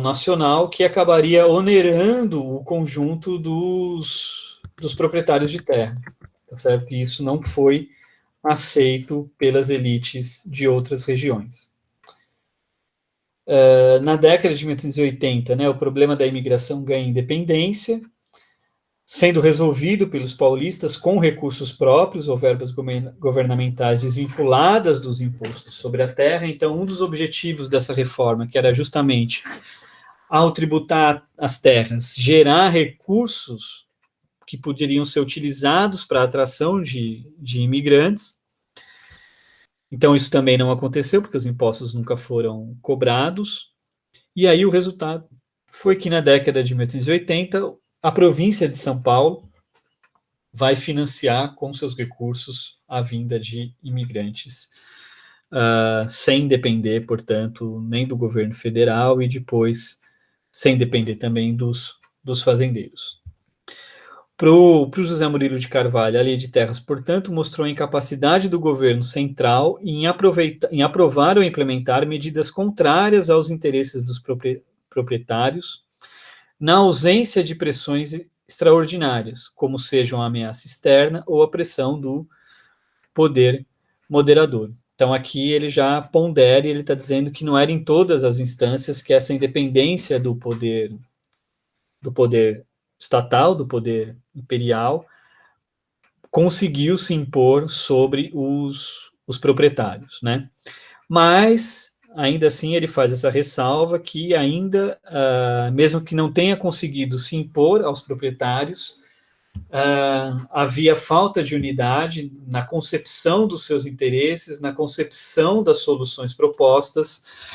nacional que acabaria onerando o conjunto dos proprietários de terra, tá certo? E isso não foi aceito pelas elites de outras regiões. Na década de 1880, né, o problema da imigração ganha independência, sendo resolvido pelos paulistas com recursos próprios ou verbas governamentais desvinculadas dos impostos sobre a terra. Então, um dos objetivos dessa reforma, que era justamente, ao tributar as terras, gerar recursos que poderiam ser utilizados para a atração de imigrantes. Então, isso também não aconteceu, porque os impostos nunca foram cobrados. E aí o resultado foi que na década de 1880, a província de São Paulo vai financiar com seus recursos a vinda de imigrantes, sem depender, portanto, nem do governo federal e depois sem depender também dos fazendeiros. Para o José Murilo de Carvalho, a Lei de Terras, portanto, mostrou a incapacidade do governo central em aprovar ou implementar medidas contrárias aos interesses dos proprietários, na ausência de pressões extraordinárias, como sejam a ameaça externa ou a pressão do poder moderador. Então, aqui ele já pondera, ele está dizendo que não era em todas as instâncias que essa independência do poder estatal, do poder imperial, conseguiu se impor sobre os proprietários, né? Mas, ainda assim, ele faz essa ressalva que ainda, mesmo que não tenha conseguido se impor aos proprietários, havia falta de unidade na concepção dos seus interesses, na concepção das soluções propostas,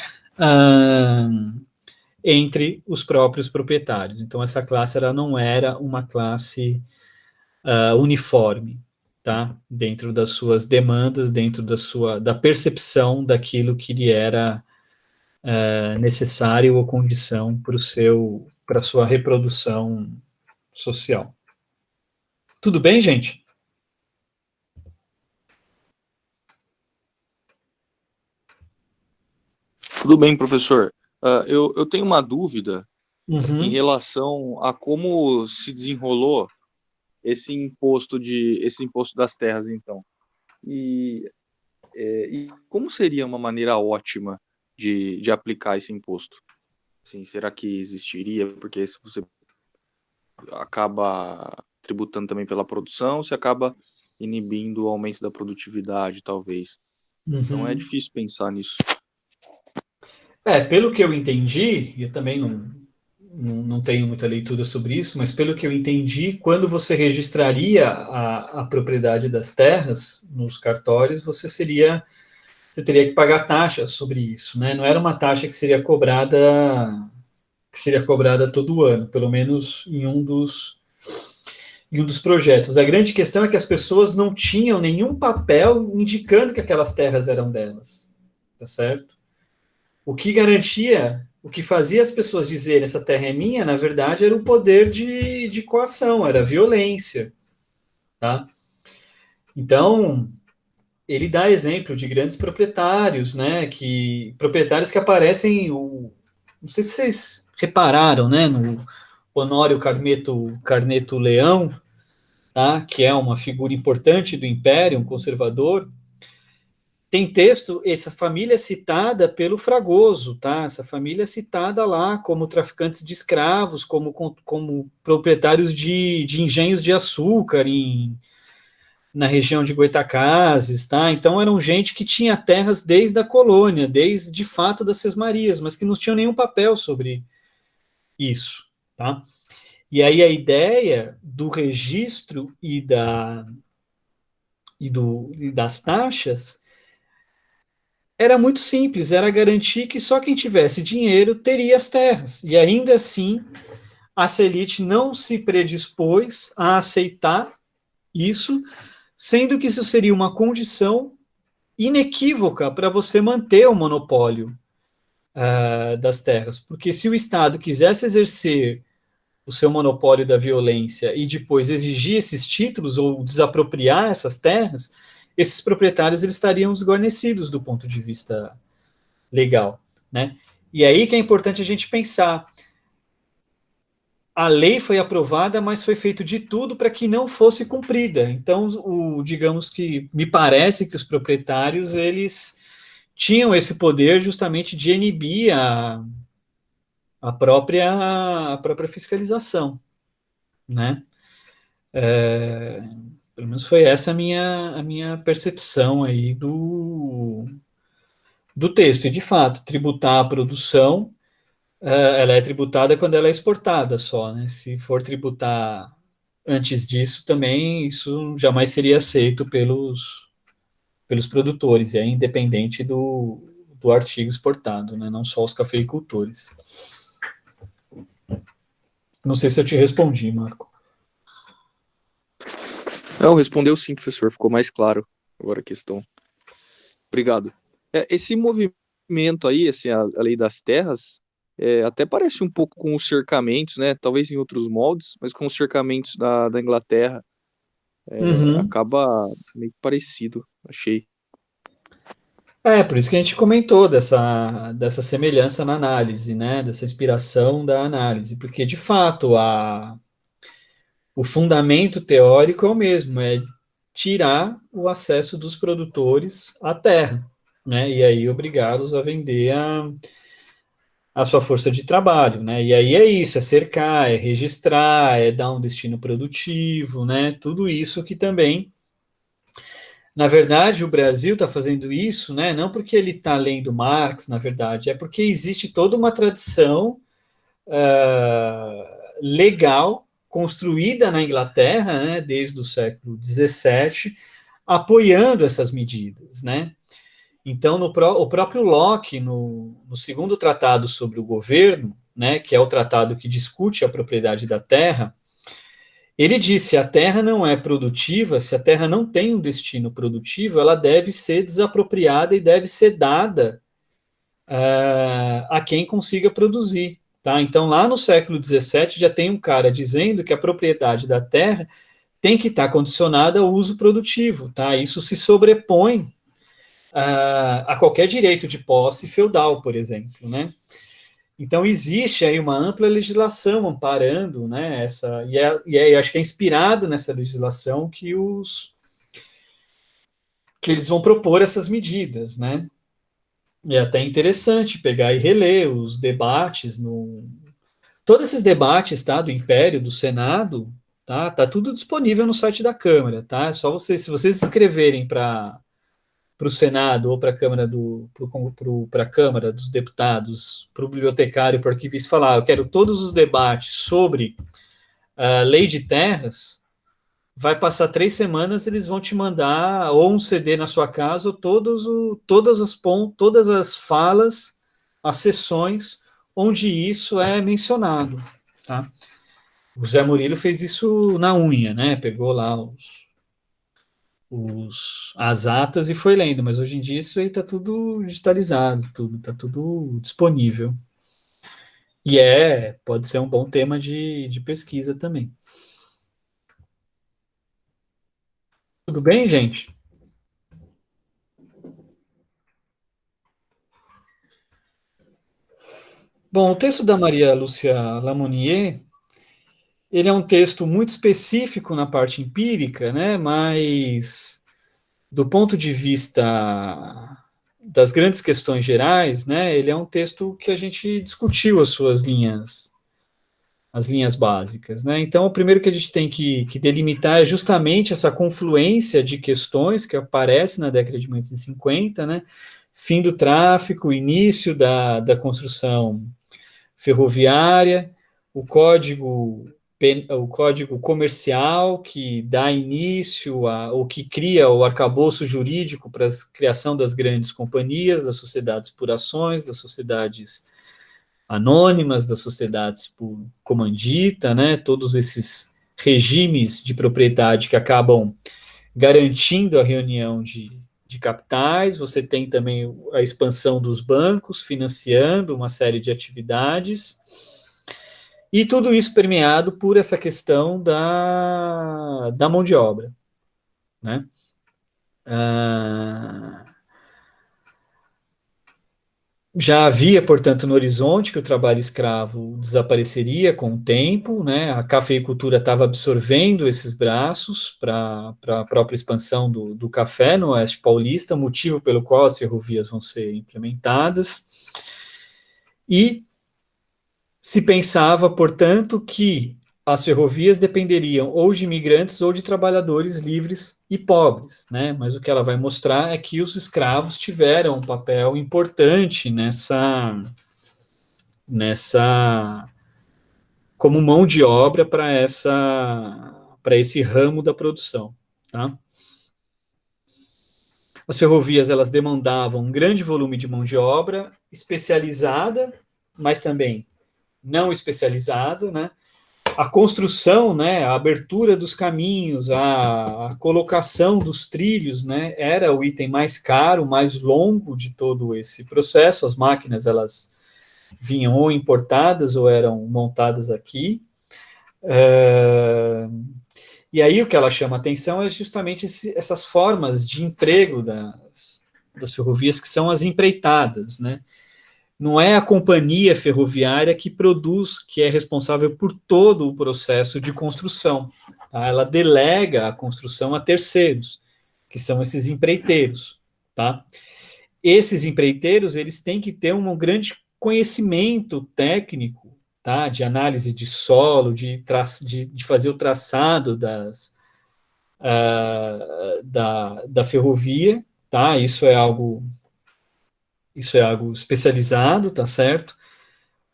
entre os próprios proprietários. Então, essa classe ela não era uma classe uniforme, tá? Dentro das suas demandas, dentro da percepção daquilo que lhe era necessário ou condição para a sua reprodução social. Tudo bem, gente? Tudo bem, professor. Eu tenho uma dúvida em Uhum. relação a como se desenrolou esse imposto das terras, então. E como seria uma maneira ótima de aplicar esse imposto? Assim, será que existiria? Porque se você acaba tributando também pela produção, você acaba inibindo o aumento da produtividade, talvez. Então é Uhum. difícil pensar nisso. Pelo que eu entendi, e eu também não tenho muita leitura sobre isso, mas pelo que eu entendi, quando você registraria a propriedade das terras nos cartórios, você teria que pagar taxa sobre isso, né? Não era uma taxa que seria cobrada todo ano, pelo menos em um dos projetos. A grande questão é que as pessoas não tinham nenhum papel indicando que aquelas terras eram delas, tá certo? O que garantia, o que fazia as pessoas dizerem essa terra é minha, na verdade, era o poder de coação, era a violência, tá? Então, ele dá exemplo de grandes proprietários, né, proprietários que aparecem, não sei se vocês repararam, né, no Honório Carneto Leão, tá, que é uma figura importante do Império, um conservador. Tem texto, essa família é citada pelo Fragoso, tá? Essa família é citada lá como traficantes de escravos, como proprietários de engenhos de açúcar na região de Goitacazes, tá? Então eram gente que tinha terras desde a colônia, desde de fato das Sesmarias, mas que não tinham nenhum papel sobre isso, tá? E aí a ideia do registro e das taxas era muito simples, era garantir que só quem tivesse dinheiro teria as terras. E ainda assim, a elite não se predispôs a aceitar isso, sendo que isso seria uma condição inequívoca para você manter o monopólio das terras. Porque se o Estado quisesse exercer o seu monopólio da violência e depois exigir esses títulos ou desapropriar essas terras, esses proprietários eles estariam desguarnecidos do ponto de vista legal, né? E aí que é importante a gente pensar. A lei foi aprovada, mas foi feito de tudo para que não fosse cumprida. Então, digamos que me parece que os proprietários eles tinham esse poder justamente de inibir a própria fiscalização, né? É, pelo menos foi essa a minha percepção aí do texto. E, de fato, tributar a produção, ela é tributada quando ela é exportada só, né? Se for tributar antes disso, também isso jamais seria aceito pelos produtores, e é independente do artigo exportado, né? Não só os cafeicultores. Não sei se eu te respondi, Marco. Não, respondeu sim, professor. Ficou mais claro agora a questão. Obrigado. Esse movimento aí, assim, a lei das terras, até parece um pouco com os cercamentos, né? Talvez em outros moldes, mas com os cercamentos da Inglaterra, Uhum. acaba meio que parecido, achei. Por isso que a gente comentou dessa semelhança na análise, né? Dessa inspiração da análise, porque de fato o fundamento teórico é o mesmo, é tirar o acesso dos produtores à terra, né? E aí obrigá-los a vender a sua força de trabalho, né? E aí é isso, é cercar, é registrar, é dar um destino produtivo, né? Tudo isso que também, na verdade, o Brasil está fazendo isso, né? Não porque ele está lendo Marx, na verdade, é porque existe toda uma tradição legal construída na Inglaterra, né? Desde o século XVII, apoiando essas medidas, né? Então, o próprio Locke, no segundo tratado sobre o governo, né, que é o tratado que discute a propriedade da terra, ele diz: se a terra não é produtiva, se a terra não tem um destino produtivo, ela deve ser desapropriada e deve ser dada a quem consiga produzir. Tá? Então, lá no século XVII, já tem um cara dizendo que a propriedade da terra tem que estar condicionada ao uso produtivo. Tá? Isso se sobrepõe a qualquer direito de posse feudal, por exemplo, né? Então existe aí uma ampla legislação amparando, né, acho que é inspirado nessa legislação que eles vão propor essas medidas, né? E é até interessante pegar e reler os debates todos esses debates, tá, do Império, do Senado, tá tudo disponível no site da Câmara, tá? É só vocês, se vocês escreverem para o Senado ou para a Câmara dos Deputados, para o bibliotecário, para o arquivista falar, eu quero todos os debates sobre a lei de terras, vai passar 3 semanas, eles vão te mandar ou um CD na sua casa, ou todas as falas, as sessões onde isso é mencionado, tá? O Zé Murilo fez isso na unha, né? Pegou lá as atas e foi lendo, mas hoje em dia isso aí está tudo digitalizado, está tudo disponível. E pode ser um bom tema de pesquisa também. Tudo bem, gente? Bom, o texto da Maria Lúcia Lamonier, ele é um texto muito específico na parte empírica, né? Mas do ponto de vista das grandes questões gerais, né? Ele é um texto que a gente discutiu as linhas básicas, né? Então, o primeiro que a gente tem que delimitar é justamente essa confluência de questões que aparece na década de 1950, né? Fim do tráfico, início da construção ferroviária, o código o código comercial que dá início ou que cria o arcabouço jurídico para a criação das grandes companhias, das sociedades por ações, das sociedades anônimas, das sociedades por comandita, né? Todos esses regimes de propriedade que acabam garantindo a reunião de capitais. Você tem também a expansão dos bancos, financiando uma série de atividades. E tudo isso permeado por essa questão da mão de obra, né? Ah, Já havia, portanto, no horizonte que o trabalho escravo desapareceria com o tempo, né? A cafeicultura estava absorvendo esses braços para a própria expansão do café no Oeste Paulista, motivo pelo qual as ferrovias vão ser implementadas. E se pensava, portanto, que as ferrovias dependeriam ou de imigrantes ou de trabalhadores livres e pobres, né? Mas o que ela vai mostrar é que os escravos tiveram um papel importante nessa como mão de obra para esse ramo da produção, tá? As ferrovias elas demandavam um grande volume de mão de obra especializada, mas também não especializada, né? A construção, né, a abertura dos caminhos, a colocação dos trilhos, né, era o item mais caro, mais longo de todo esse processo. As máquinas, elas vinham ou importadas ou eram montadas aqui. E aí o que ela chama atenção é justamente essas formas de emprego das ferrovias, que são as empreitadas, né? Não é a companhia ferroviária que produz, que é responsável por todo o processo de construção. Tá? Ela delega a construção a terceiros, que são esses empreiteiros. Tá? Esses empreiteiros, eles têm que ter um grande conhecimento técnico, tá? De análise de solo, de fazer o traçado da ferrovia. Tá? Isso é algo especializado, tá certo?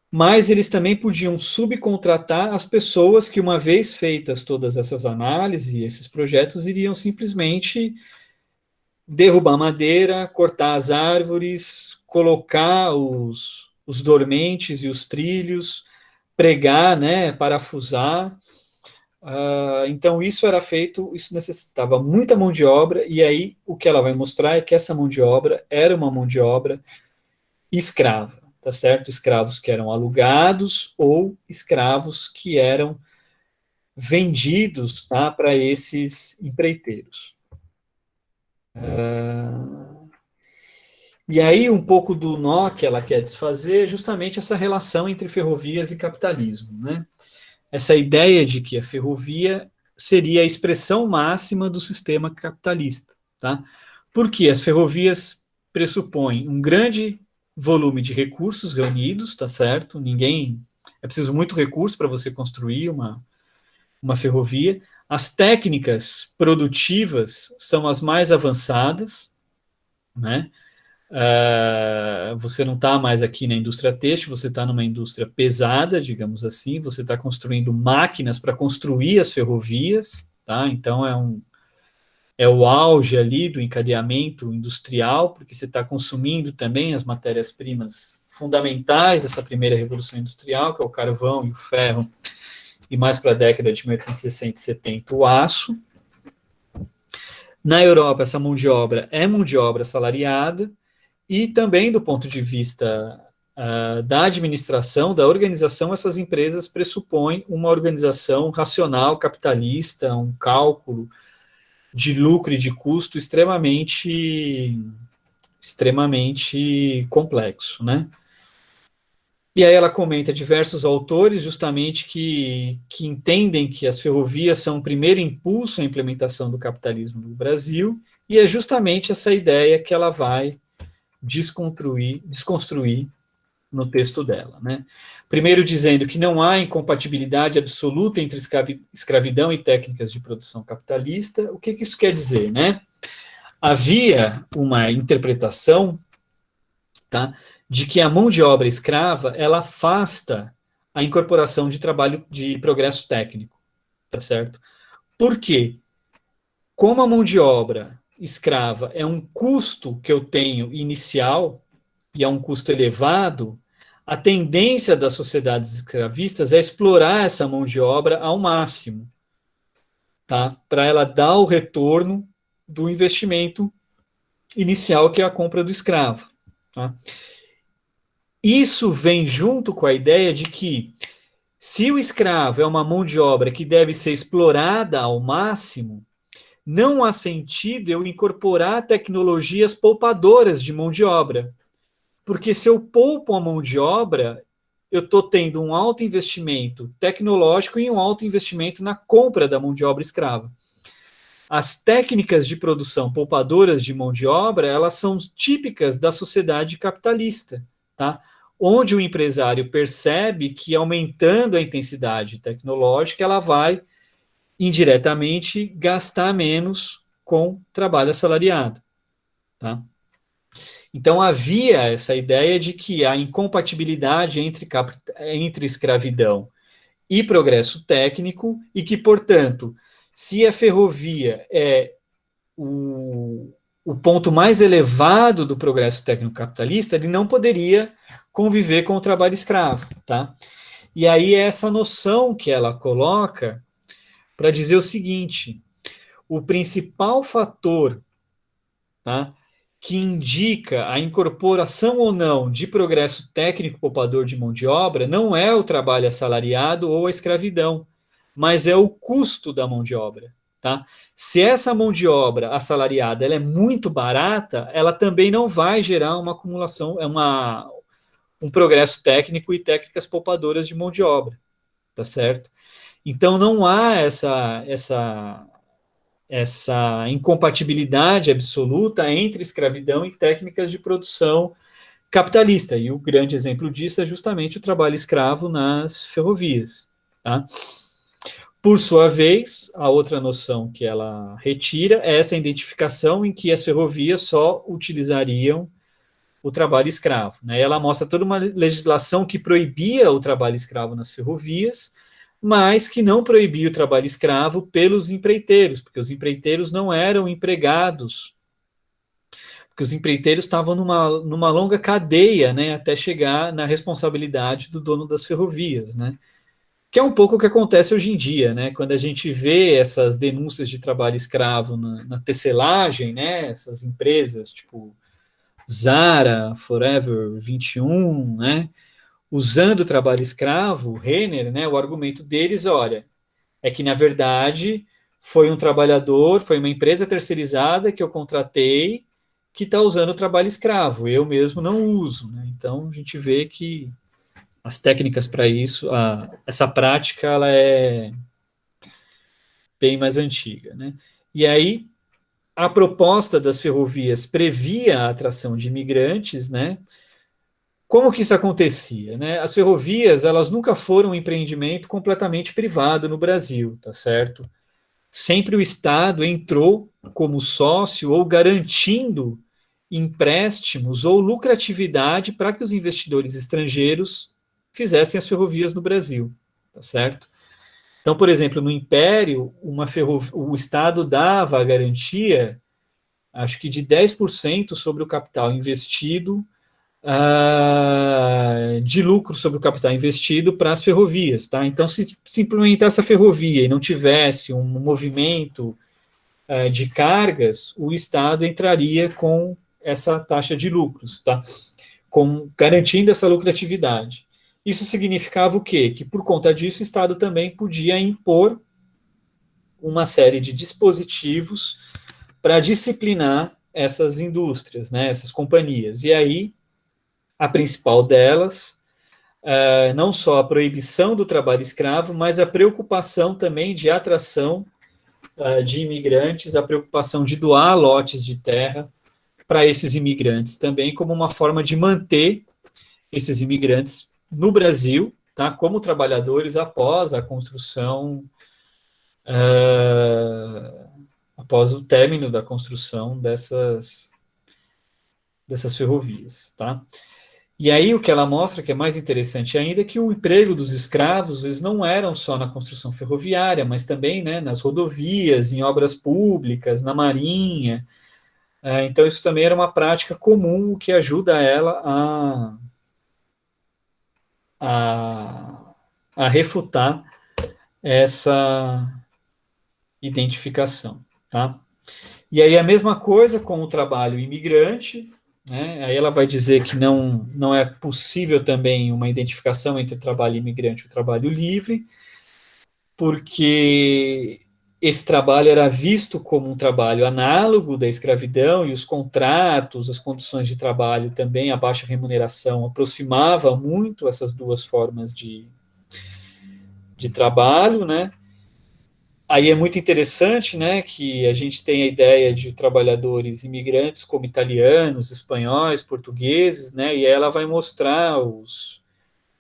Mas eles também podiam subcontratar as pessoas que, uma vez feitas todas essas análises e esses projetos, iriam simplesmente derrubar madeira, cortar as árvores, colocar os dormentes e os trilhos, pregar, né, parafusar. Então isso era feito, isso necessitava muita mão de obra, e aí o que ela vai mostrar é que essa mão de obra era uma mão de obra escrava, tá certo? Escravos que eram alugados ou escravos que eram vendidos, tá, para esses empreiteiros. E aí um pouco do nó que ela quer desfazer é justamente essa relação entre ferrovias e capitalismo, né? Essa ideia de que a ferrovia seria a expressão máxima do sistema capitalista, tá? Porque as ferrovias pressupõem um grande volume de recursos reunidos, tá certo? É preciso muito recurso para você construir uma ferrovia. As técnicas produtivas são as mais avançadas, né? Você não está mais aqui na indústria têxtil, você está numa indústria pesada, digamos assim, você está construindo máquinas para construir as ferrovias, tá? Então é o auge ali do encadeamento industrial, porque você está consumindo também as matérias-primas fundamentais dessa primeira revolução industrial, que é o carvão e o ferro, e mais para a década de 1860 e 70, o aço. Na Europa, essa mão de obra é mão de obra assalariada, e também do ponto de vista da administração, da organização, essas empresas pressupõem uma organização racional, capitalista, um cálculo de lucro e de custo extremamente complexo, né? E aí ela comenta diversos autores justamente que entendem que as ferrovias são o primeiro impulso à implementação do capitalismo no Brasil, e é justamente essa ideia que ela vai desconstruir no texto dela, né? Primeiro dizendo que não há incompatibilidade absoluta entre escravidão e técnicas de produção capitalista. O que isso quer dizer, né? Havia uma interpretação, tá, de que a mão de obra escrava ela afasta a incorporação de trabalho de progresso técnico, tá certo? Por quê? Como a mão de obra escrava é um custo que eu tenho inicial e é um custo elevado, a tendência das sociedades escravistas é explorar essa mão de obra ao máximo, tá? Para ela dar o retorno do investimento inicial, que é a compra do escravo. Tá? Isso vem junto com a ideia de que, se o escravo é uma mão de obra que deve ser explorada ao máximo, não há sentido eu incorporar tecnologias poupadoras de mão de obra, Porque se eu poupo a mão de obra, eu estou tendo um alto investimento tecnológico e um alto investimento na compra da mão de obra escrava. As técnicas de produção poupadoras de mão de obra, elas são típicas da sociedade capitalista, tá? Onde o empresário percebe que aumentando a intensidade tecnológica, ela vai indiretamente gastar menos com trabalho assalariado, tá? Então havia essa ideia de que a incompatibilidade entre escravidão e progresso técnico e que, portanto, se a ferrovia é o ponto mais elevado do progresso técnico capitalista, ele não poderia conviver com o trabalho escravo, tá? E aí é essa noção que ela coloca para dizer o seguinte: o principal fator, tá, que indica a incorporação ou não de progresso técnico poupador de mão de obra não é o trabalho assalariado ou a escravidão, mas é o custo da mão de obra. Tá? Se essa mão de obra assalariada ela é muito barata, ela também não vai gerar uma acumulação, um progresso técnico e técnicas poupadoras de mão de obra. Tá certo? Então não há essa incompatibilidade absoluta entre escravidão e técnicas de produção capitalista. E o grande exemplo disso é justamente o trabalho escravo nas ferrovias. Tá? Por sua vez, a outra noção que ela retira é essa identificação em que as ferrovias só utilizariam o trabalho escravo. Né? Ela mostra toda uma legislação que proibia o trabalho escravo nas ferrovias, mas que não proibia o trabalho escravo pelos empreiteiros, porque os empreiteiros não eram empregados, porque os empreiteiros estavam numa longa cadeia, né, até chegar na responsabilidade do dono das ferrovias, né? Que é um pouco o que acontece hoje em dia, né? Quando a gente vê essas denúncias de trabalho escravo na tecelagem, né? Essas empresas tipo Zara, Forever 21, né? Usando o trabalho escravo, Renner, né? O argumento deles, olha, é que na verdade foi um trabalhador, foi uma empresa terceirizada que eu contratei que está usando o trabalho escravo. Eu mesmo não uso, né? Então a gente vê que as técnicas para isso, essa prática, ela é bem mais antiga, né? E aí a proposta das ferrovias previa a atração de imigrantes, né? Como que isso acontecia, né? As ferrovias, elas nunca foram um empreendimento completamente privado no Brasil, tá certo? Sempre o Estado entrou como sócio ou garantindo empréstimos ou lucratividade para que os investidores estrangeiros fizessem as ferrovias no Brasil, tá certo? Então, por exemplo, no Império, o Estado dava a garantia, acho que de 10% sobre o capital investido, de lucro sobre o capital investido para as ferrovias. Tá? Então, se implementasse a ferrovia e não tivesse um movimento de cargas, o Estado entraria com essa taxa de lucros, tá? Garantindo essa lucratividade. Isso significava o quê? Que por conta disso o Estado também podia impor uma série de dispositivos para disciplinar essas indústrias, né, essas companhias. E aí, a principal delas, não só a proibição do trabalho escravo, mas a preocupação também de atração de imigrantes, a preocupação de doar lotes de terra para esses imigrantes também, como uma forma de manter esses imigrantes no Brasil, tá, como trabalhadores após a construção, após o término da construção dessas ferrovias, tá? E aí o que ela mostra, que é mais interessante ainda, é que o emprego dos escravos, eles não eram só na construção ferroviária, mas também, né, nas rodovias, em obras públicas, na marinha. Então isso também era uma prática comum, o que ajuda ela a refutar essa identificação, tá? E aí a mesma coisa com o trabalho imigrante, né? Aí ela vai dizer que não é possível também uma identificação entre trabalho imigrante e o trabalho livre, porque esse trabalho era visto como um trabalho análogo da escravidão, e os contratos, as condições de trabalho também, a baixa remuneração, aproximava muito essas duas formas de trabalho, né? Aí é muito interessante, né, que a gente tem a ideia de trabalhadores imigrantes como italianos, espanhóis, portugueses, né, e ela vai mostrar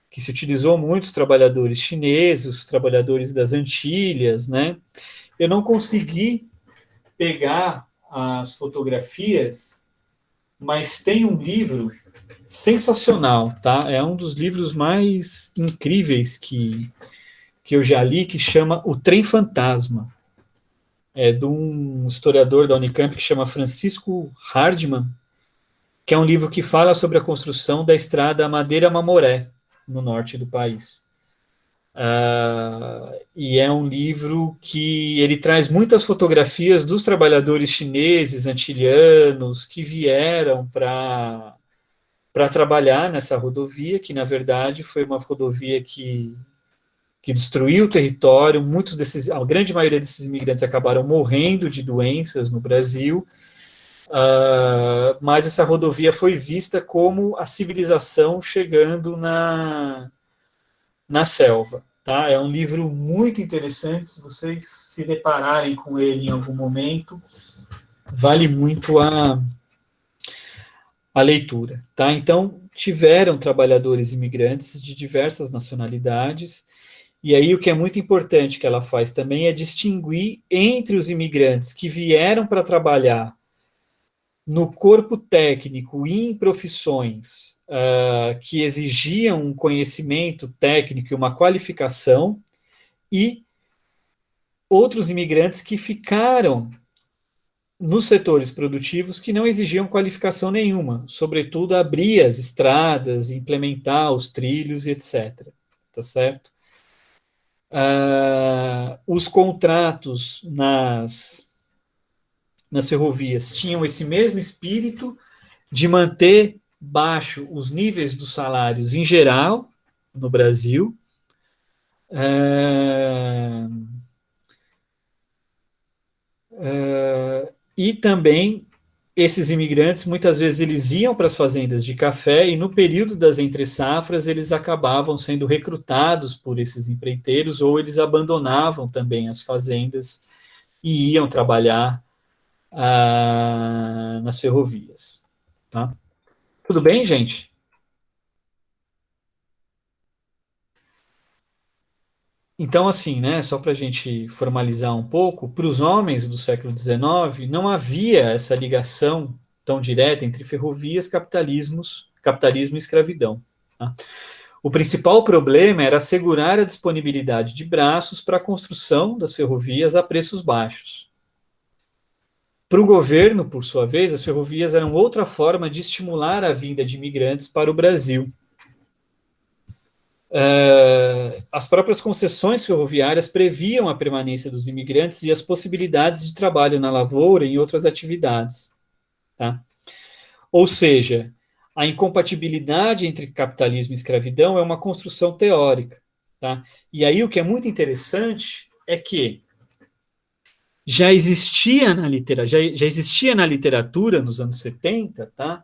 que se utilizou muito os trabalhadores chineses, os trabalhadores das Antilhas, né. Eu não consegui pegar as fotografias, mas tem um livro sensacional, tá? É um dos livros mais incríveis que eu já li, que chama O Trem Fantasma. É de um historiador da Unicamp que chama Francisco Hardman, que é um livro que fala sobre a construção da estrada Madeira-Mamoré, no norte do país. E é um livro que ele traz muitas fotografias dos trabalhadores chineses, antilhanos, que vieram para trabalhar nessa rodovia, que na verdade foi uma rodovia que destruiu o território. A grande maioria desses imigrantes acabaram morrendo de doenças no Brasil, mas essa rodovia foi vista como a civilização chegando na selva. Tá? É um livro muito interessante, se vocês se depararem com ele em algum momento, vale muito a leitura. Tá? Então, tiveram trabalhadores imigrantes de diversas nacionalidades, e aí o que é muito importante que ela faz também é distinguir entre os imigrantes que vieram para trabalhar no corpo técnico e em profissões que exigiam um conhecimento técnico e uma qualificação, e outros imigrantes que ficaram nos setores produtivos que não exigiam qualificação nenhuma, sobretudo abrir as estradas, implementar os trilhos e etc. Tá certo? Os contratos nas ferrovias tinham esse mesmo espírito de manter baixo os níveis dos salários em geral no Brasil. E também esses imigrantes, muitas vezes eles iam para as fazendas de café, e no período das entre-safras eles acabavam sendo recrutados por esses empreiteiros, ou eles abandonavam também as fazendas e iam trabalhar nas ferrovias. Tá? Tudo bem, gente? Então, assim, né, só para a gente formalizar um pouco, para os homens do século XIX, não havia essa ligação tão direta entre ferrovias, capitalismo e escravidão. Tá? O principal problema era assegurar a disponibilidade de braços para a construção das ferrovias a preços baixos. Para o governo, por sua vez, as ferrovias eram outra forma de estimular a vinda de imigrantes para o Brasil. As próprias concessões ferroviárias previam a permanência dos imigrantes e as possibilidades de trabalho na lavoura e em outras atividades. Tá? Ou seja, a incompatibilidade entre capitalismo e escravidão é uma construção teórica. Tá? E aí o que é muito interessante é que já existia na literatura nos anos 70, tá,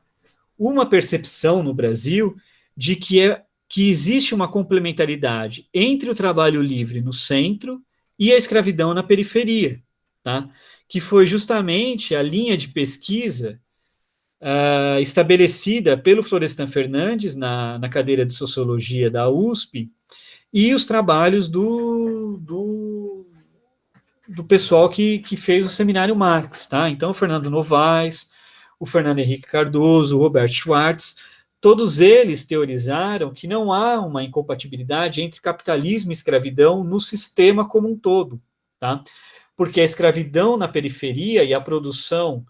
uma percepção no Brasil de que existe uma complementaridade entre o trabalho livre no centro e a escravidão na periferia, tá? Que foi justamente a linha de pesquisa estabelecida pelo Florestan Fernandes na cadeira de Sociologia da USP, e os trabalhos do pessoal que fez o Seminário Marx. Tá? Então, o Fernando Novaes, o Fernando Henrique Cardoso, o Robert Schwartz, todos eles teorizaram que não há uma incompatibilidade entre capitalismo e escravidão no sistema como um todo, tá? Porque a escravidão na periferia e a produção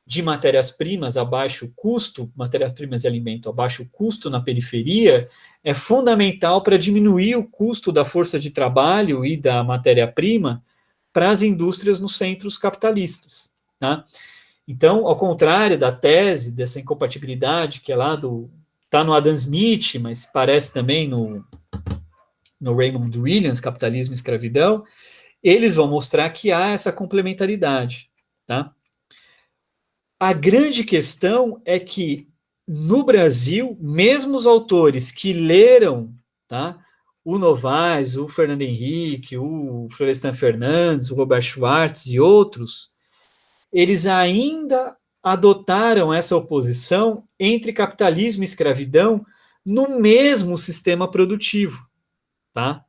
de matérias-primas a baixo custo, matérias-primas e alimento a baixo custo na periferia, é fundamental para diminuir o custo da força de trabalho e da matéria-prima para as indústrias nos centros capitalistas. Tá? Então, ao contrário da tese dessa incompatibilidade, que é lá está no Adam Smith, mas parece também no Raymond Williams, Capitalismo e Escravidão, eles vão mostrar que há essa complementaridade, tá? A grande questão é que, no Brasil, mesmo os autores que leram, tá, o Novaes, o Fernando Henrique, o Florestan Fernandes, o Robert Schwartz e outros, eles ainda adotaram essa oposição entre capitalismo e escravidão no mesmo sistema produtivo, tá?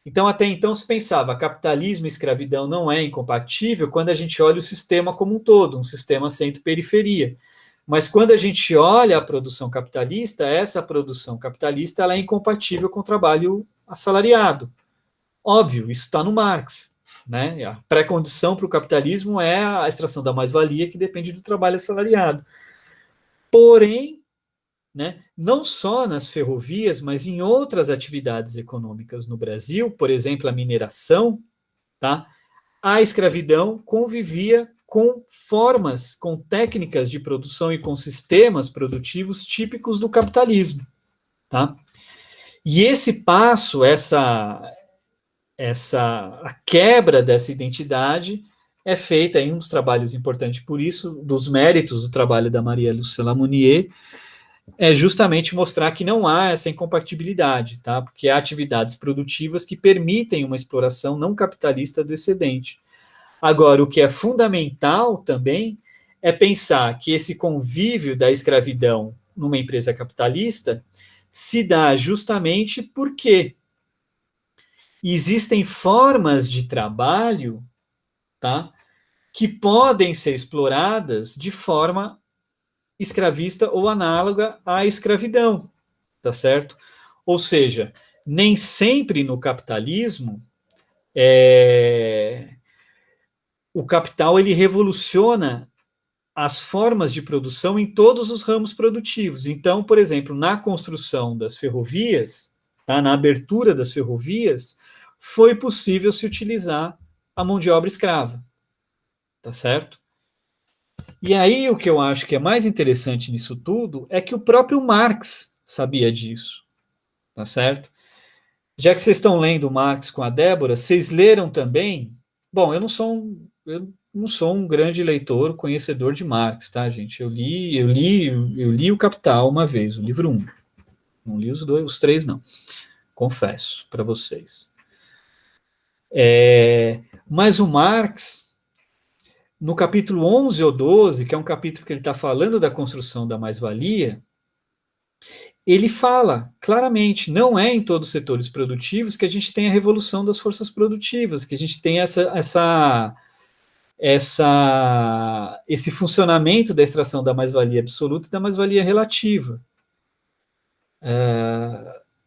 Então, até então se pensava, capitalismo e escravidão não é incompatível quando a gente olha o sistema como um todo, um sistema centro-periferia. Mas quando a gente olha a produção capitalista, essa produção capitalista ela é incompatível com o trabalho assalariado. Óbvio, isso está no Marx. Né? A pré-condição para o capitalismo é a extração da mais-valia que depende do trabalho assalariado. Porém, né, não só nas ferrovias, mas em outras atividades econômicas no Brasil, por exemplo, a mineração, tá? A escravidão convivia com formas, com técnicas de produção e com sistemas produtivos típicos do capitalismo. Tá? E esse passo, a quebra dessa identidade é feita em um dos trabalhos importantes por isso, dos méritos do trabalho da Maria Lúcia Lamounier, é justamente mostrar que não há essa incompatibilidade, tá? Porque há atividades produtivas que permitem uma exploração não capitalista do excedente. Agora, o que é fundamental também é pensar que esse convívio da escravidão numa empresa capitalista se dá justamente porque existem formas de trabalho, tá, que podem ser exploradas de forma escravista ou análoga à escravidão, tá certo? Ou seja, nem sempre no capitalismo o capital ele revoluciona as formas de produção em todos os ramos produtivos. Então, por exemplo, na construção das ferrovias, tá, na abertura das ferrovias, foi possível se utilizar a mão de obra escrava, tá certo? E aí o que eu acho que é mais interessante nisso tudo é que o próprio Marx sabia disso, tá certo? Já que vocês estão lendo Marx com a Débora, vocês leram também? Bom, eu não sou um grande leitor, conhecedor de Marx, tá, gente? Eu li o Capital uma vez, o livro um. Não li os três, não. Confesso para vocês. Mas o Marx, no capítulo 11 ou 12, que é um capítulo que ele está falando da construção da mais-valia, ele fala claramente, não é em todos os setores produtivos que a gente tem a revolução das forças produtivas, que a gente tem esse funcionamento da extração da mais-valia absoluta e da mais-valia relativa.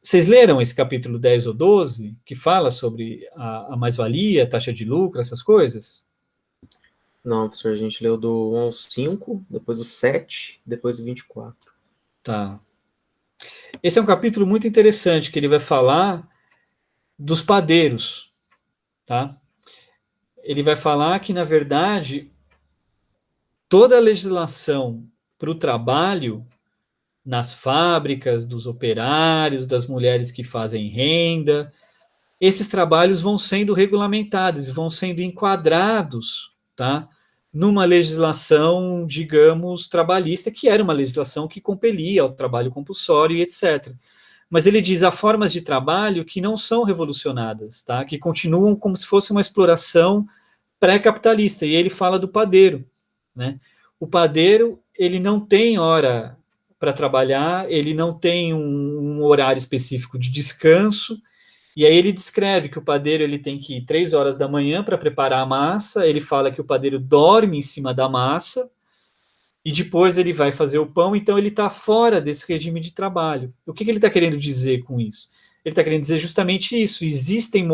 Vocês leram esse capítulo 10 ou 12, que fala sobre a mais-valia, a taxa de lucro, essas coisas? Não, professor, a gente leu do 1 ao 5, depois o 7, depois o 24. Tá. Esse é um capítulo muito interessante, que ele vai falar dos padeiros, tá? Ele vai falar que, na verdade, toda a legislação para o trabalho nas fábricas, dos operários, das mulheres que fazem renda, esses trabalhos vão sendo regulamentados, vão sendo enquadrados, tá? Numa legislação, digamos, trabalhista, que era uma legislação que compelia ao trabalho compulsório e etc. Mas ele diz há formas de trabalho que não são revolucionadas, tá? Que continuam como se fosse uma exploração pré-capitalista. E ele fala do padeiro, né? O padeiro, ele não tem hora para trabalhar, ele não tem um horário específico de descanso, e aí ele descreve que o padeiro ele tem que ir 3 horas da manhã para preparar a massa, ele fala que o padeiro dorme em cima da massa, e depois ele vai fazer o pão, então ele está fora desse regime de trabalho. O que ele está querendo dizer com isso? Ele está querendo dizer justamente isso, existem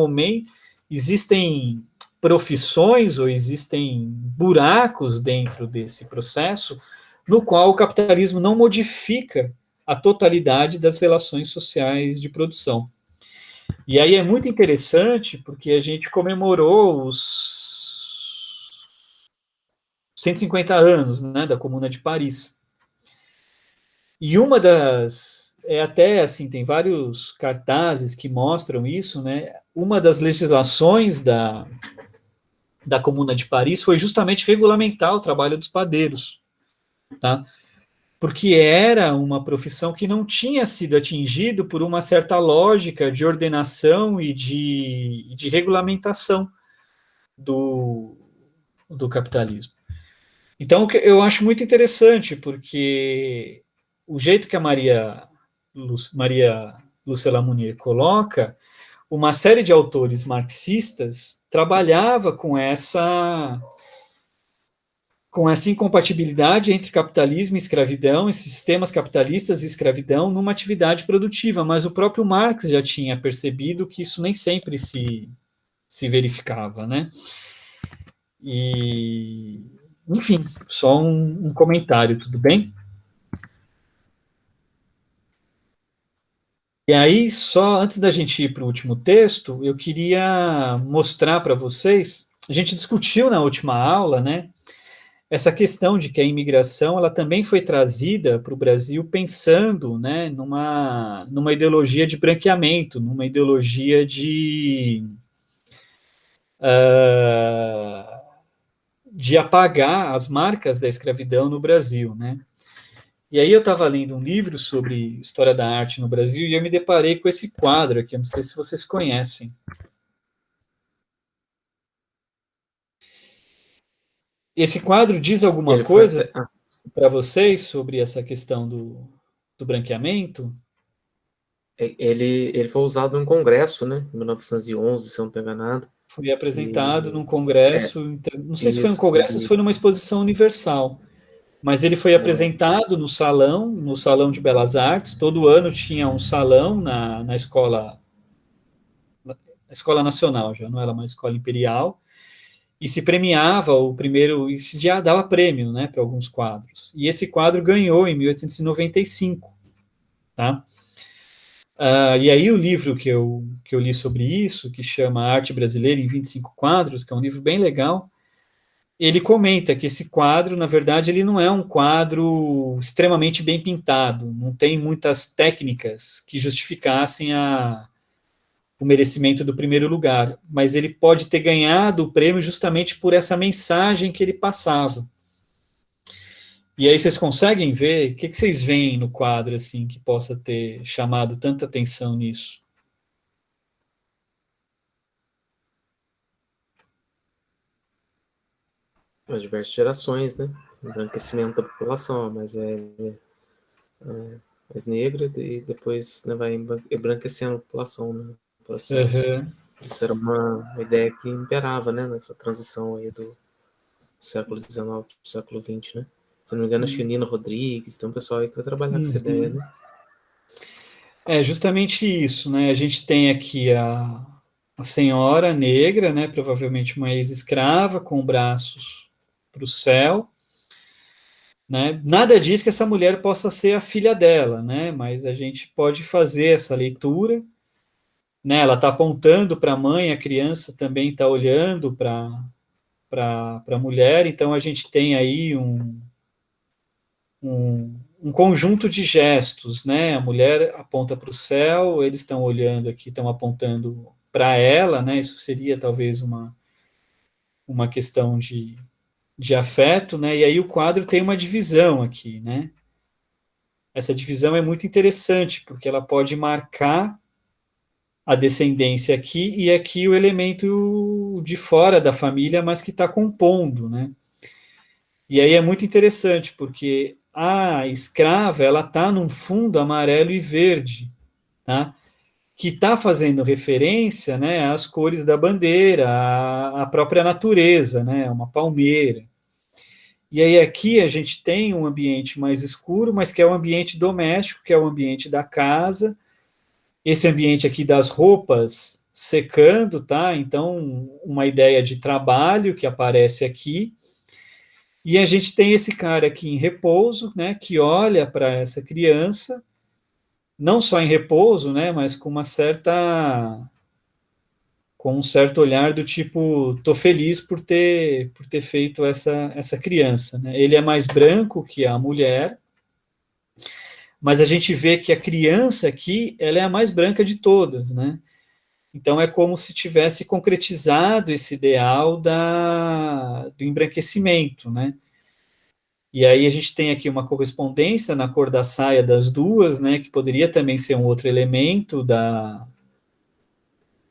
profissões ou existem buracos dentro desse processo no qual o capitalismo não modifica a totalidade das relações sociais de produção. E aí é muito interessante porque a gente comemorou os 150 anos, né, da Comuna de Paris. E uma das até assim, tem vários cartazes que mostram isso, né? Uma das legislações da Comuna de Paris foi justamente regulamentar o trabalho dos padeiros, tá? Porque era uma profissão que não tinha sido atingido por uma certa lógica de ordenação e de regulamentação do capitalismo. Então, eu acho muito interessante, porque o jeito que a Maria Lúcia Lamounier coloca, uma série de autores marxistas trabalhava com essa incompatibilidade entre capitalismo e escravidão, esses sistemas capitalistas e escravidão, numa atividade produtiva, mas o próprio Marx já tinha percebido que isso nem sempre se verificava, né? E, enfim, só um comentário, tudo bem? E aí, só antes da gente ir para o último texto, eu queria mostrar para vocês, a gente discutiu na última aula, né, essa questão de que a imigração ela também foi trazida para o Brasil pensando, né, numa ideologia de branqueamento, numa ideologia de apagar as marcas da escravidão no Brasil, né? E aí eu estava lendo um livro sobre história da arte no Brasil e eu me deparei com esse quadro aqui, eu não sei se vocês conhecem. Esse quadro diz alguma coisa para vocês sobre essa questão do branqueamento? Ele foi usado em um congresso, né, em 1911, se eu não estou enganado. Foi apresentado num congresso, não sei se foi um congresso ou se foi numa exposição universal, mas ele foi apresentado no Salão de Belas Artes. Todo ano tinha um salão na escola nacional, já não era uma escola imperial, e se premiava o primeiro, e se já dava prêmio, né, para alguns quadros. E esse quadro ganhou em 1895, tá? E aí o livro que eu li sobre isso, que chama Arte Brasileira em 25 Quadros, que é um livro bem legal, ele comenta que esse quadro, na verdade, ele não é um quadro extremamente bem pintado, não tem muitas técnicas que justificassem o merecimento do primeiro lugar, mas ele pode ter ganhado o prêmio justamente por essa mensagem que ele passava. E aí vocês conseguem ver, o que vocês veem no quadro, assim, que possa ter chamado tanta atenção nisso? As diversas gerações, né? Embranquecimento da população, a mais velha, mais negra, e depois, né, vai embranquecendo a população, né? Processo. Uhum. Isso era uma ideia que imperava, né, nessa transição aí do século XIX para o século XX, né? Se não me engano, acho que o Nino Rodrigues, tem um pessoal aí que vai trabalhar com essa ideia, né? É justamente isso, né? A gente tem aqui a senhora negra, né? Provavelmente uma ex-escrava com braços para o céu, né? Nada diz que essa mulher possa ser a filha dela, né? Mas a gente pode fazer essa leitura, né? Ela está apontando para a mãe, a criança também está olhando para a mulher, então a gente tem aí um conjunto de gestos, né? A mulher aponta para o céu, eles estão olhando aqui, estão apontando para ela, né? Isso seria talvez uma questão de afeto, né? E aí o quadro tem uma divisão aqui, né? Essa divisão é muito interessante, porque ela pode marcar a descendência aqui e aqui o elemento de fora da família, mas que está compondo, né? E aí é muito interessante, porque a escrava, ela está num fundo amarelo e verde, tá? Que está fazendo referência, né, às cores da bandeira, à própria natureza, né, uma palmeira. E aí aqui a gente tem um ambiente mais escuro, mas que é o ambiente doméstico, que é o ambiente da casa, esse ambiente aqui das roupas secando, tá? Então, uma ideia de trabalho que aparece aqui. E a gente tem esse cara aqui em repouso, né, que olha para essa criança, não só em repouso, né, mas com um certo olhar do tipo, tô feliz por ter feito essa criança, né? Ele é mais branco que a mulher, mas a gente vê que a criança aqui, ela é a mais branca de todas, né? Então é como se tivesse concretizado esse ideal do embranquecimento, né? E aí a gente tem aqui uma correspondência na cor da saia das duas, né? Que poderia também ser um outro elemento da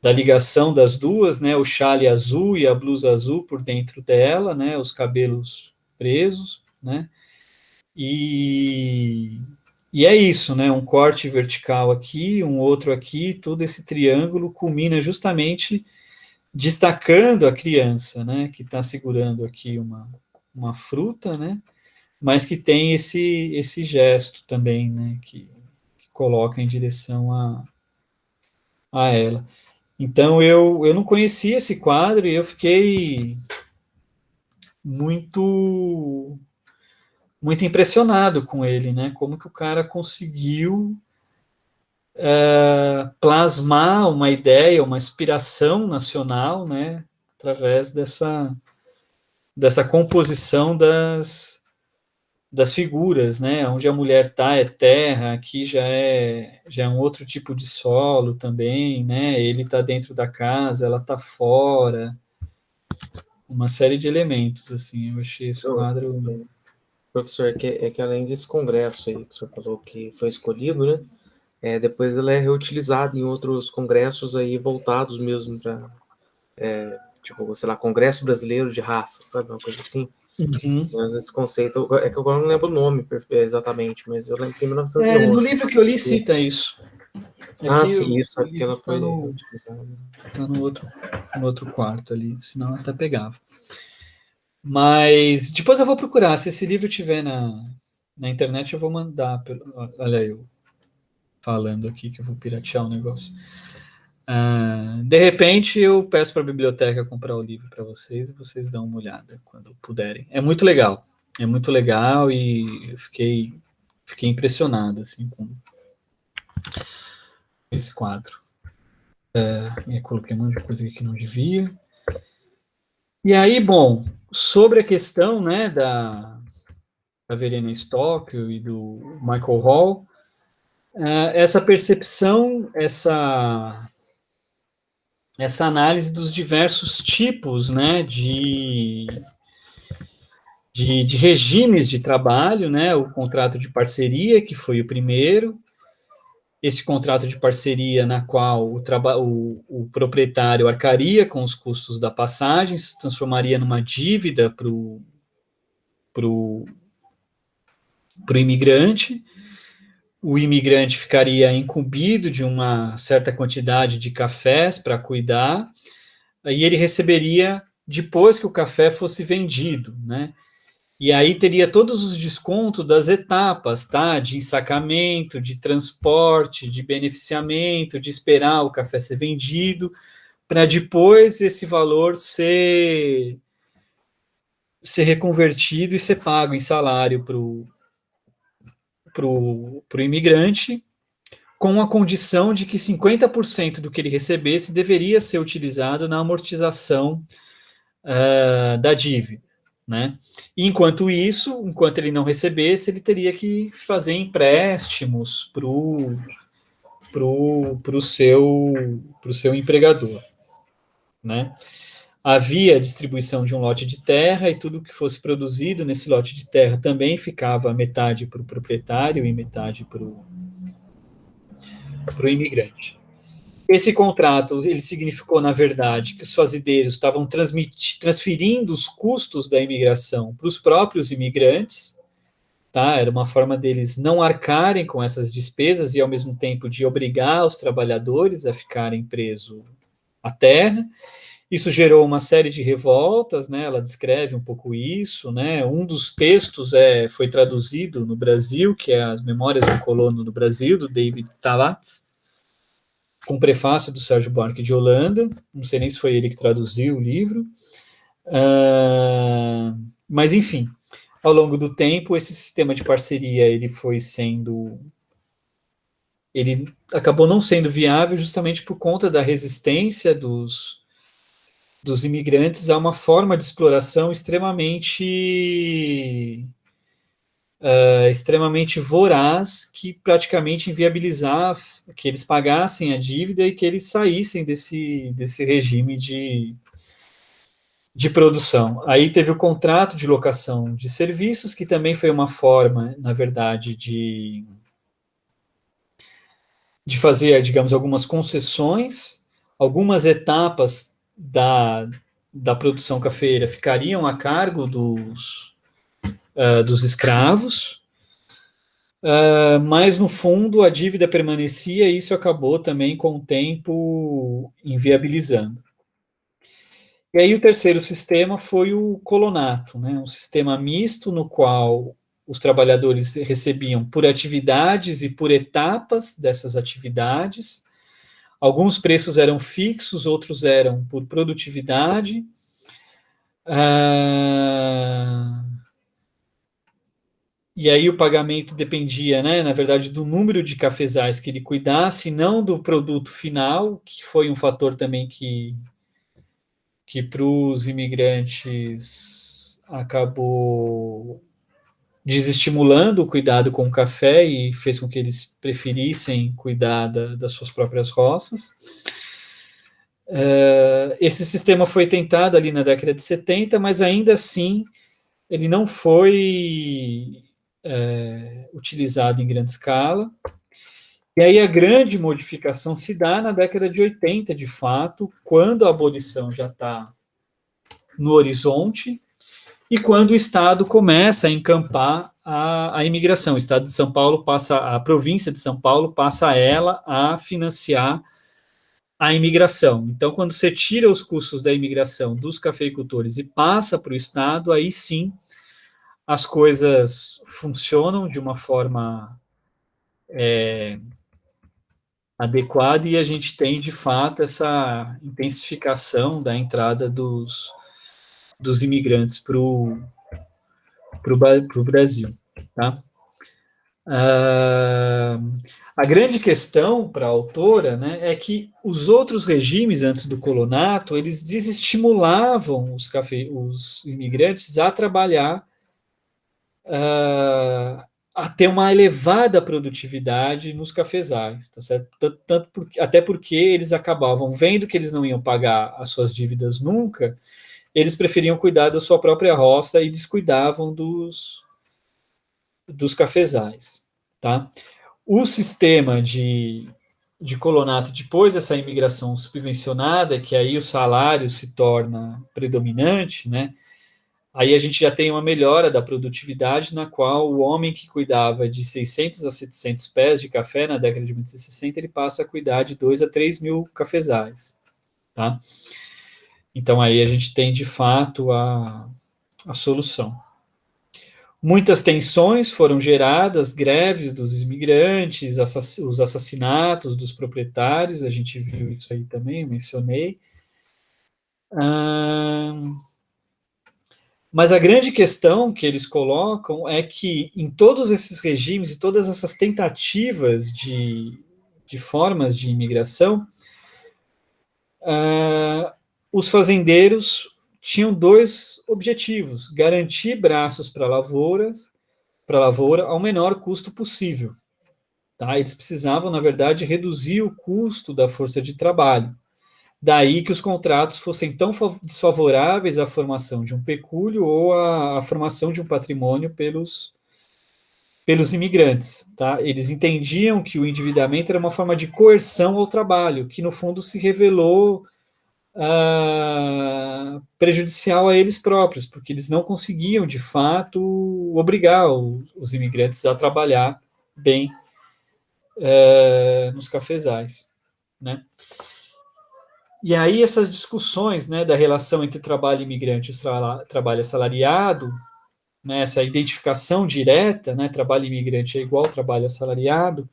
ligação das duas, né? O chale azul e a blusa azul por dentro dela, né? Os cabelos presos, né? E, e é isso, né? Um corte vertical aqui, um outro aqui, todo esse triângulo culmina justamente destacando a criança, né? Que está segurando aqui uma fruta, né? Mas que tem esse gesto também, né? Que coloca em direção a ela. Então eu não conhecia esse quadro e eu fiquei muito muito impressionado com ele, né? Como que o cara conseguiu plasmar uma ideia, uma inspiração nacional, né? Através dessa composição das figuras, né? Onde a mulher está é terra, aqui já é um outro tipo de solo também, né? Ele está dentro da casa, ela está fora, uma série de elementos, assim. Eu achei esse Então, quadro. professor, é que além desse congresso aí que o senhor falou que foi escolhido, né? Depois ela é reutilizada em outros congressos aí voltados mesmo para, tipo, sei lá, Congresso Brasileiro de Raça, sabe? Uma coisa assim. Uhum. Mas esse conceito, é que agora eu não lembro o nome exatamente, mas eu lembro que em No 1911. livro que eu li cita isso. Ah, Aqui sim, o isso, é porque livro ela está foi no, reutilizada. tá no outro quarto ali, senão eu até pegava. Mas depois eu vou procurar. Se esse livro tiver na internet, eu vou mandar. Olha eu falando aqui que eu vou piratear o negócio. De repente, eu peço para a biblioteca comprar o livro para vocês e vocês dão uma olhada quando puderem. É muito legal. É muito legal e eu fiquei impressionado assim, com esse quadro. Eu coloquei um monte de coisa aqui que não devia. E aí, bom, sobre a questão, né, da Verena Stockel e do Michael Hall, essa percepção, essa análise dos diversos tipos, né, de regimes de trabalho, né, o contrato de parceria, que foi o primeiro, esse contrato de parceria na qual o proprietário arcaria com os custos da passagem, se transformaria numa dívida pro imigrante, o imigrante ficaria incumbido de uma certa quantidade de cafés para cuidar, e ele receberia depois que o café fosse vendido, né? E aí teria todos os descontos das etapas, tá? De ensacamento, de transporte, de beneficiamento, de esperar o café ser vendido, para depois esse valor ser reconvertido e ser pago em salário pro imigrante, com a condição de que 50% do que ele recebesse deveria ser utilizado na amortização da dívida, né? E enquanto isso, enquanto ele não recebesse, ele teria que fazer empréstimos pro seu empregador, né? Havia a distribuição de um lote de terra e tudo que fosse produzido nesse lote de terra também ficava metade para o proprietário e metade para o imigrante. Esse contrato, ele significou, na verdade, que os fazendeiros estavam transferindo os custos da imigração para os próprios imigrantes, tá? Era uma forma deles não arcarem com essas despesas e, ao mesmo tempo, de obrigar os trabalhadores a ficarem presos à terra. Isso gerou uma série de revoltas, né? Ela descreve um pouco isso, né? Um dos textos foi traduzido no Brasil, que é As Memórias do Colono no Brasil, do David Talatz, com prefácio do Sérgio Buarque de Holanda. Não sei nem se foi ele que traduziu o livro. Mas, enfim, ao longo do tempo, esse sistema de parceria ele acabou não sendo viável justamente por conta da resistência dos imigrantes a uma forma de exploração extremamente extremamente voraz, que praticamente inviabilizava que eles pagassem a dívida e que eles saíssem desse regime de produção. Aí teve o contrato de locação de serviços, que também foi uma forma, na verdade, de fazer, digamos, algumas concessões, algumas etapas da produção cafeeira ficariam a cargo dos escravos, mas no fundo a dívida permanecia e isso acabou também com o tempo inviabilizando. E aí o terceiro sistema foi o colonato, né? Um sistema misto no qual os trabalhadores recebiam por atividades e por etapas dessas atividades. Alguns preços eram fixos, outros eram por produtividade. E aí o pagamento dependia, né, na verdade, do número de cafezais que ele cuidasse, não do produto final, que foi um fator também que para os imigrantes acabou desestimulando o cuidado com o café e fez com que eles preferissem cuidar das suas próprias roças. Esse sistema foi tentado ali na década de 70, mas ainda assim ele não foi utilizado em grande escala. E aí a grande modificação se dá na década de 80, de fato, quando a abolição já está no horizonte e quando o Estado começa a encampar a imigração. O Estado de São Paulo a província de São Paulo passa ela a financiar a imigração. Então, quando você tira os custos da imigração dos cafeicultores e passa para o Estado, aí sim as coisas funcionam de uma forma adequada e a gente tem, de fato, essa intensificação da entrada dos imigrantes para o Brasil. Tá? A grande questão para a autora, né, é que os outros regimes antes do colonato, eles desestimulavam os imigrantes a trabalhar, a ter uma elevada produtividade nos cafezais, tá certo? Até porque eles acabavam vendo que eles não iam pagar as suas dívidas nunca, eles preferiam cuidar da sua própria roça e descuidavam dos cafezais, tá? O sistema de colonato, depois dessa imigração subvencionada, que aí o salário se torna predominante, né? Aí a gente já tem uma melhora da produtividade, na qual o homem que cuidava de 600 a 700 pés de café na década de 1960, ele passa a cuidar de 2 a 3 mil cafezais, tá? Então aí a gente tem, de fato, a solução. Muitas tensões foram geradas, greves dos imigrantes, os assassinatos dos proprietários, a gente viu isso aí também, eu mencionei. Mas a grande questão que eles colocam é que em todos esses regimes e todas essas tentativas de formas de imigração, os fazendeiros tinham dois objetivos: garantir braços para a lavoura ao menor custo possível. Tá? Eles precisavam, na verdade, reduzir o custo da força de trabalho. Daí que os contratos fossem tão desfavoráveis à formação de um pecúlio ou à formação de um patrimônio pelos imigrantes. Tá? Eles entendiam que o endividamento era uma forma de coerção ao trabalho, que no fundo se revelou prejudicial a eles próprios, porque eles não conseguiam, de fato, obrigar os imigrantes a trabalhar bem nos cafezais, né? E aí essas discussões, né, da relação entre trabalho imigrante e trabalho assalariado, né, essa identificação direta, né, trabalho imigrante é igual trabalho assalariado,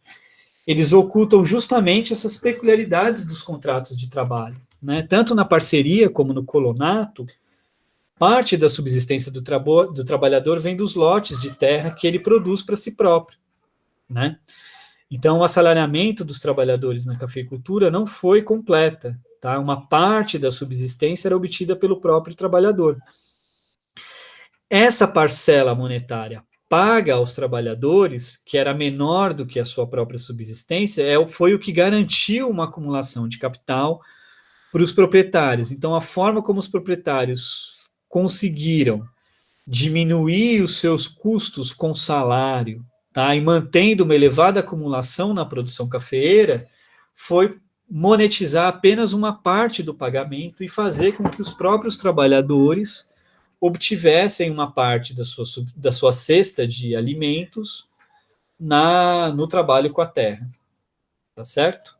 eles ocultam justamente essas peculiaridades dos contratos de trabalho, né? Tanto na parceria como no colonato, parte da subsistência do trabalhador vem dos lotes de terra que ele produz para si próprio, né? Então, o assalariamento dos trabalhadores na cafeicultura não foi completa, tá? Uma parte da subsistência era obtida pelo próprio trabalhador. Essa parcela monetária paga aos trabalhadores, que era menor do que a sua própria subsistência, foi o que garantiu uma acumulação de capital para os proprietários. Então, a forma como os proprietários conseguiram diminuir os seus custos com salário, tá, e mantendo uma elevada acumulação na produção cafeeira, foi monetizar apenas uma parte do pagamento e fazer com que os próprios trabalhadores obtivessem uma parte da sua cesta de alimentos no trabalho com a terra. Tá certo?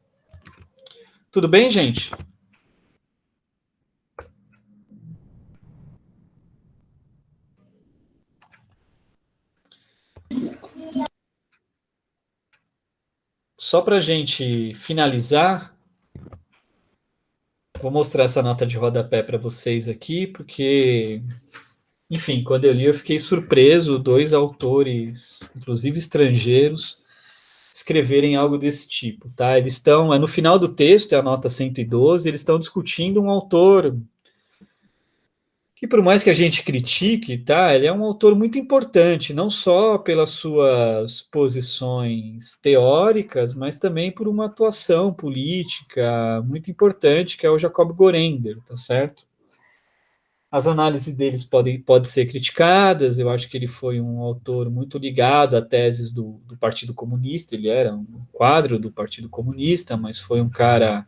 Tudo bem, gente? Só para a gente finalizar, vou mostrar essa nota de rodapé para vocês aqui, porque, enfim, quando eu li eu fiquei surpreso, 2 autores, inclusive estrangeiros, escreverem algo desse tipo, tá? Eles estão, no final do texto, é a nota 112, eles estão discutindo um autor que, por mais que a gente critique, tá? Ele é um autor muito importante, não só pelas suas posições teóricas, mas também por uma atuação política muito importante, que é o Jacob Gorender, tá certo? As análises deles podem ser criticadas, eu acho que ele foi um autor muito ligado a teses do Partido Comunista, ele era um quadro do Partido Comunista, mas foi um cara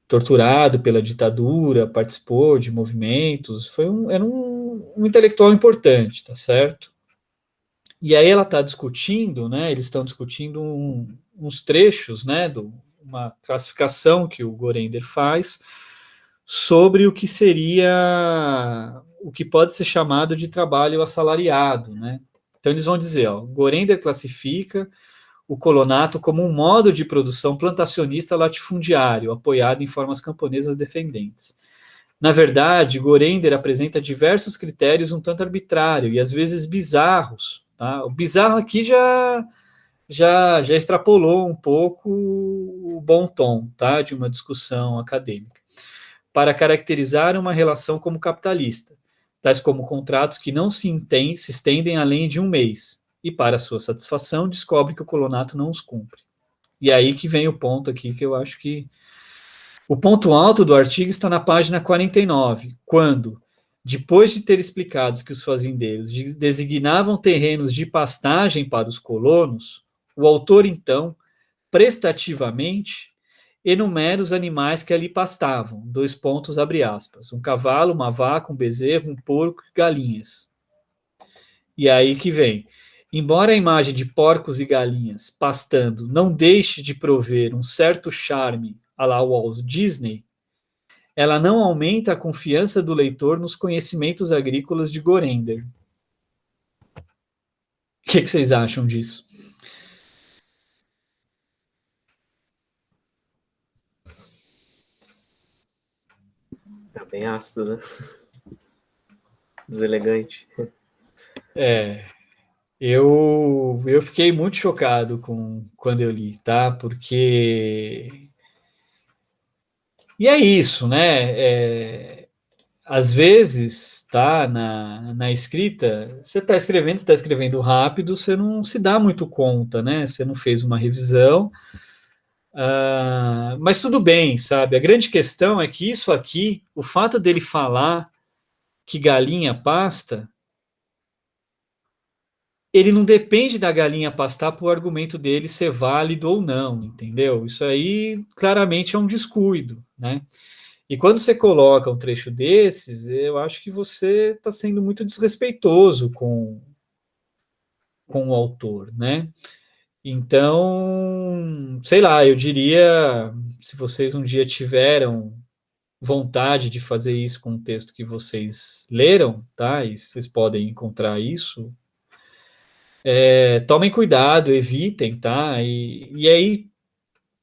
torturado pela ditadura, participou de movimentos, era um intelectual importante, tá certo? E aí ela está discutindo, né, eles estão discutindo uns trechos, né, uma classificação que o Gorender faz sobre o que seria, o que pode ser chamado de trabalho assalariado, né? Então eles vão dizer, ó, Gorender classifica o colonato como um modo de produção plantacionista latifundiário, apoiado em formas camponesas defendentes. Na verdade, Gorender apresenta diversos critérios um tanto arbitrários e às vezes bizarros. Tá? O bizarro aqui já extrapolou um pouco o bom tom, tá, de uma discussão acadêmica, para caracterizar uma relação como capitalista, tais como contratos que não se estendem além de um mês, e para sua satisfação descobre que o colonato não os cumpre. E aí que vem o ponto aqui que eu acho que o ponto alto do artigo está na página 49, quando, depois de ter explicado que os fazendeiros designavam terrenos de pastagem para os colonos, o autor então, prestativamente, enumera os animais que ali pastavam, 2 pontos, abre aspas, um cavalo, uma vaca, um bezerro, um porco e galinhas. E aí que vem, embora a imagem de porcos e galinhas pastando não deixe de prover um certo charme à la Walt Disney, ela não aumenta a confiança do leitor nos conhecimentos agrícolas de Gorender. O que vocês acham disso? É bem ácido, né? Deselegante. Eu fiquei muito chocado quando eu li, tá? Porque... E é isso, né? Às vezes, tá, na escrita, você está escrevendo rápido, você não se dá muito conta, né? Você não fez uma revisão, mas tudo bem, sabe? A grande questão é que isso aqui, o fato dele falar que galinha pasta, ele não depende da galinha pastar para o argumento dele ser válido ou não, entendeu? Isso aí claramente é um descuido, né? E quando você coloca um trecho desses, eu acho que você está sendo muito desrespeitoso com o autor, né? Então, sei lá, eu diria, se vocês um dia tiveram vontade de fazer isso com o texto que vocês leram, tá? E vocês podem encontrar isso, tomem cuidado, evitem, tá? E aí,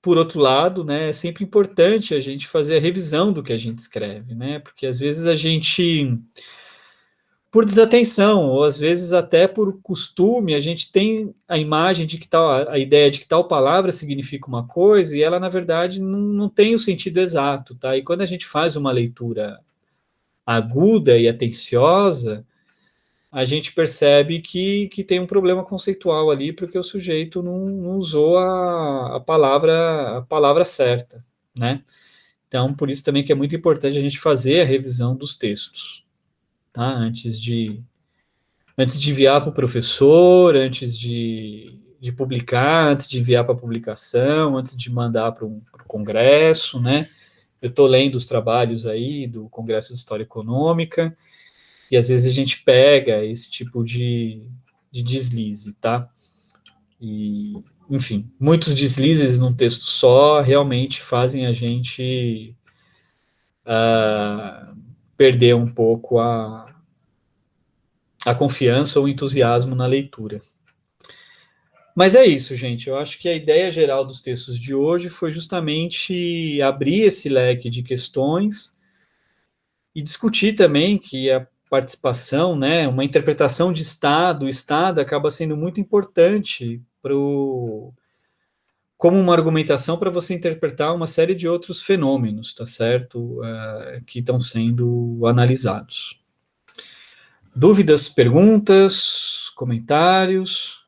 por outro lado, né, é sempre importante a gente fazer a revisão do que a gente escreve, né? Porque às vezes a gente, por desatenção, ou às vezes até por costume, a gente tem a imagem de que a ideia de que tal palavra significa uma coisa e ela, na verdade, não tem o sentido exato, tá? E quando a gente faz uma leitura aguda e atenciosa, a gente percebe que tem um problema conceitual ali, porque o sujeito não usou a palavra certa, né? Então, por isso também que é muito importante a gente fazer a revisão dos textos, tá? Antes de enviar para o professor, antes de publicar, antes de enviar para publicação, antes de mandar para o congresso, né? Eu estou lendo os trabalhos aí do Congresso de História Econômica, e às vezes a gente pega esse tipo de deslize, tá? E, enfim, muitos deslizes num texto só realmente fazem a gente perder um pouco a confiança ou o entusiasmo na leitura. Mas é isso, gente. Eu acho que a ideia geral dos textos de hoje foi justamente abrir esse leque de questões e discutir também que a participação, né, uma interpretação de Estado, o Estado acaba sendo muito importante como uma argumentação para você interpretar uma série de outros fenômenos, tá certo? Que estão sendo analisados. Dúvidas, perguntas, comentários?